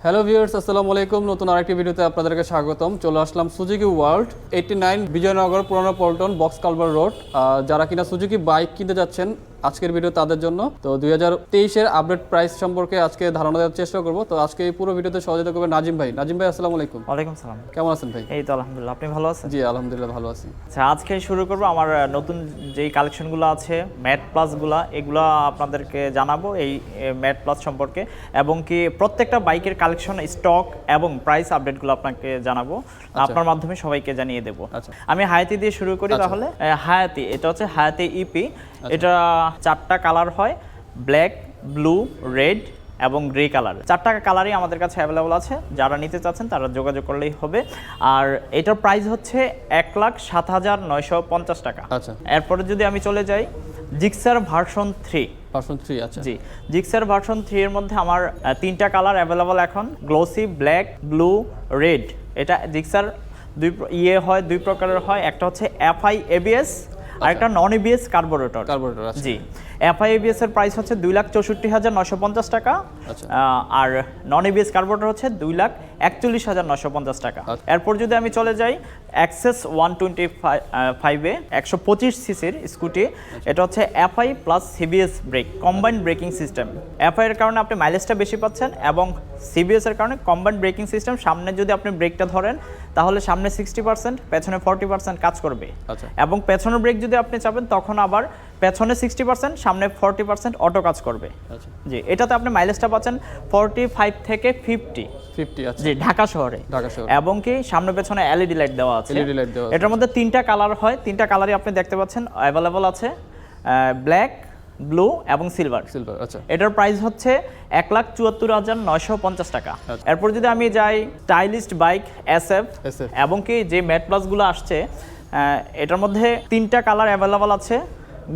Hello viewers, আসসালামু আলাইকুম। নতুন আরেকটি ভিডিওতে আপনাদেরকে স্বাগতম। চলে আসলাম সুজুকি ওয়ার্ল্ড 89 বিজয়নগর পুরানো পল্টন বক্স কালভার রোড। যারা কিনা সুজুকি বাইক কিনতে যাচ্ছেন, আজকের ভিডিও তাদের জন্য। তো 2023-এর আপডেট প্রাইস সম্পর্কে আজকে ধারণা দেওয়ার চেষ্টা করব। তো আজকে এই পুরো ভিডিওতে সহযোগিতা করবে নাজিম ভাই। নাজিম ভাই, আসসালামু আলাইকুম। ওয়ালাইকুম সালাম। কেমন আছেন ভাই? এই তো আলহামদুলিল্লাহ, আপনি ভালো আছেন? জি আলহামদুলিল্লাহ ভালো আছি। আচ্ছা, আজকে শুরু করব আমার নতুন যেই কালেকশনগুলো আছে ম্যাট প্লাসগুলো, এগুলো আপনাদেরকে জানাবো এই ম্যাট প্লাস সম্পর্কে, এবং কি প্রত্যেকটা বাইকের কালেকশন, স্টক এবং প্রাইস আপডেটগুলো আপনাকে জানাবো, আপনার মাধ্যমে সবাইকে জানিয়ে দেবো। আমি হায়াতি দিয়ে শুরু করি তাহলে। হায়াতি, এটা হচ্ছে হায়াতি ইপি। এটা 4টা কালার হয়, ব্ল্যাক, ব্লু, রেড এবং গ্রে কালার। 4টা কালারই আমাদের কাছে অ্যাভেলেবল আছে। যারা নিতে চাচ্ছেন তারা যোগাযোগ করলেই হবে। আর এটার প্রাইস হচ্ছে 1,07,950 টাকা। আচ্ছা, এরপরে যদি আমি চলে যাই জিক্সার ভার্সন 3। আচ্ছা জি, জিক্সার ভার্সন 3 এর মধ্যে আমার 3টা কালার অ্যাভেলেবল এখন, গ্লোসি, ব্ল্যাক, ব্লু, রেড। এটা জিক্সার দুই প্রকারের হয়। একটা হচ্ছে এফআই এবিএস আর একটা নন এবিএস কার্বোরেটর। জি, এফআই এবিএস এর প্রাইস হচ্ছে 2,64,950 টাকা, আর নন এবিএস কার্বোরেটর হচ্ছে 2,41,950 টাকা। এরপর যদি আমি চলে যাই অ্যাক্সেস 125-এ 125 সিসির স্কুটি, এটা হচ্ছে FI plus CBS brake, combined braking system. FI এর কারণে আপনি মাইলেজটা বেশি পাচ্ছেন, এবং সিবিএস এর কারণে কম্বাইন্ড ব্রেকিং সিস্টেম। সামনে যদি আপনি ব্রেকটা ধরেন তাহলে সামনে 60%, পেছনে 40% কাজ করবে। এবং পেছনের ব্রেক যদি আপনি চাবেন তখন আবার পেছনে 60%, সামনে 40% অটো কাজ করবে। জি, এটাতে আপনি মাইলেজটা পাচ্ছেন 45 থেকে 50। জি, ঢাকা শহরে। এবং কি সামনে পেছনে এলইডি লাইট দেওয়া আছে। এটার মধ্যে 3টা কালার হয়, 3টা কালারই আপনি দেখতে পাচ্ছেন অ্যাভেলেবল আছে, ব্ল্যাক, ব্লু এবং সিলভার। আচ্ছা, এটার প্রাইস হচ্ছে 1,74,950 টাকা। এরপর যদি আমি যাই স্টাইলিস্ট বাইক এসএফ, এবং কি যে ম্যাট প্লাসগুলো আসছে, এটার মধ্যে 3টা কালার অ্যাভেলেবল আছে,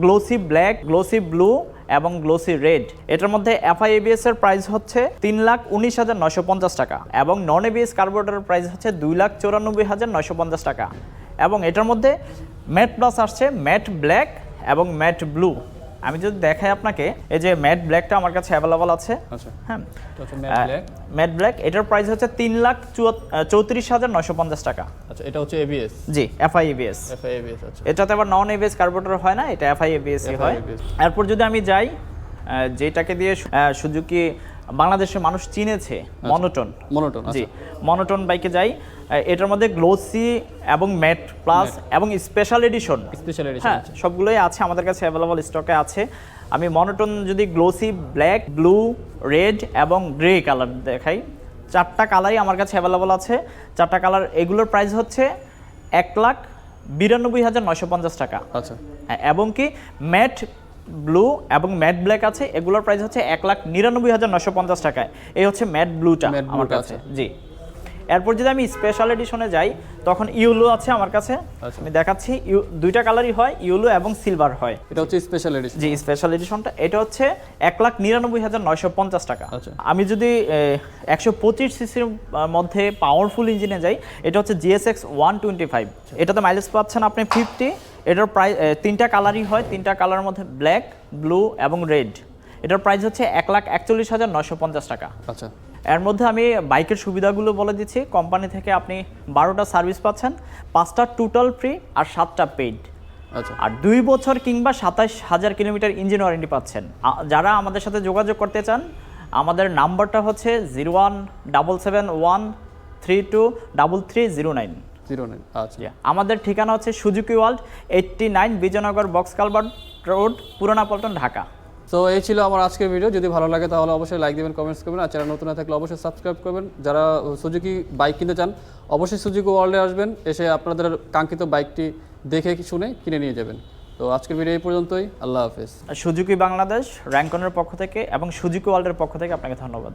গ্লোসি ব্ল্যাক, গ্লোসি ব্লু এবং গ্লোসি রেড। এটার মধ্যে এফআই এবিএস এর প্রাইস হচ্ছে 3,19,950 টাকা, এবং নন এবিএস কার্বোরেটরের প্রাইস হচ্ছে 2,94,950 টাকা। এবং এটার মধ্যে ম্যাট প্লাস আসছে ম্যাট ব্ল্যাক এবং ম্যাট ব্লু। আমি যদি দেখাই আপনাকে, এই যে ম্যাট ব্ল্যাকটা আমার কাছে অ্যাভেলেবল আছে। হ্যাঁ, ম্যাট ব্ল্যাক, এটার প্রাইস হচ্ছে 3,34,950 টাকা। আচ্ছা, এটা হচ্ছে এবিএস। জি, এফআই এবিএস। আচ্ছা, এটাতে আবার নন এবিএস কার্বোরেটর হয় না, এটা এফআই এবিএস হয়। এরপর যদি আমি যাই যেটাকে দিয়ে সুজুকি বাংলাদেশের মানুষ চিনেছে, মনোটোন। জি, মনোটোন বাইকে যাই। এটার মধ্যে গ্লোসি এবং ম্যাট প্লাস এবং স্পেশাল এডিশন, হ্যাঁ, সবগুলোই আছে আমাদের কাছে অ্যাভেলেবল স্টকে আছে। আমি মনোটোন যদি গ্লোসি, ব্ল্যাক, ব্লু, রেড এবং গ্রে কালার দেখাই, 4টা কালারই আমার কাছে অ্যাভেলেবল আছে। 4টা কালার, এগুলোর প্রাইস হচ্ছে 1,92,950 টাকা। আচ্ছা, এবং কি ম্যাট ব্লু এবং ম্যাট ব্ল্যাক আছে, এগুলোর প্রাইস হচ্ছে 1,99,950 টাকায়। এই হচ্ছে ম্যাট ব্লুটা আমার কাছে। জি, এরপর যদি আমি স্পেশাল এডিশনে যাই তখন ইউলো আছে আমার কাছে। আমি দেখাচ্ছি, 2টা কালারই হয়, ইউলো এবং সিলভার হয়। এটা হচ্ছে স্পেশাল এডিশন। জি, স্পেশাল এডিশনটা এটা হচ্ছে 1,99,950 টাকা। আমি যদি 125 সিসির মধ্যে পাওয়ারফুল ইঞ্জিনে যাই, এটা হচ্ছে GSX 125। এটাতে মাইলেজ পাচ্ছেন আপনি 50। এটার প্রাইস 3টা কালারই হয়, 3টা কালারের মধ্যে ব্ল্যাক, ব্লু এবং রেড। এটার প্রাইস হচ্ছে 1,41,950 টাকা। আচ্ছা, এর মধ্যে আমি বাইকের সুবিধাগুলো বলে দিচ্ছি। কোম্পানি থেকে আপনি 12টা সার্ভিস পাচ্ছেন, 5টা টোটাল ফ্রি আর 7টা পেইড। আচ্ছা, আর 2 বছর কিংবা 27,000 কিলোমিটার ইঞ্জিন ওয়ারেন্টি পাচ্ছেন। যারা আমাদের সাথে যোগাযোগ করতে চান, আমাদের নাম্বারটা হচ্ছে 0177132309। আচ্ছা, আমাদের ঠিকানা হচ্ছে Suzuki world 89 Bijoynagar box culvert road, Purana Paltan, Dhaka. তো এই ছিল আমার আজকের ভিডিও। যদি ভালো লাগে তাহলে অবশ্যই লাইক দিবেন, কমেন্টস করবেন, আর চ্যানেল নতুন না থাকলে অবশ্যই সাবস্ক্রাইব করবেন। যারা সুজুকি বাইক কিনতে চান অবশ্যই সুজুকি ওয়ার্ল্ডে আসবেন, এসে আপনাদের কাঙ্ক্ষিত বাইকটি দেখে শুনে কিনে নিয়ে যাবেন। তো আজকের ভিডিও এই পর্যন্তই। আল্লাহ হাফেজ। সুজুকি বাংলাদেশ, র্যাঙ্কনের পক্ষ থেকে এবং সুজুকি ওয়ার্ল্ডের পক্ষ থেকে আপনাকে ধন্যবাদ।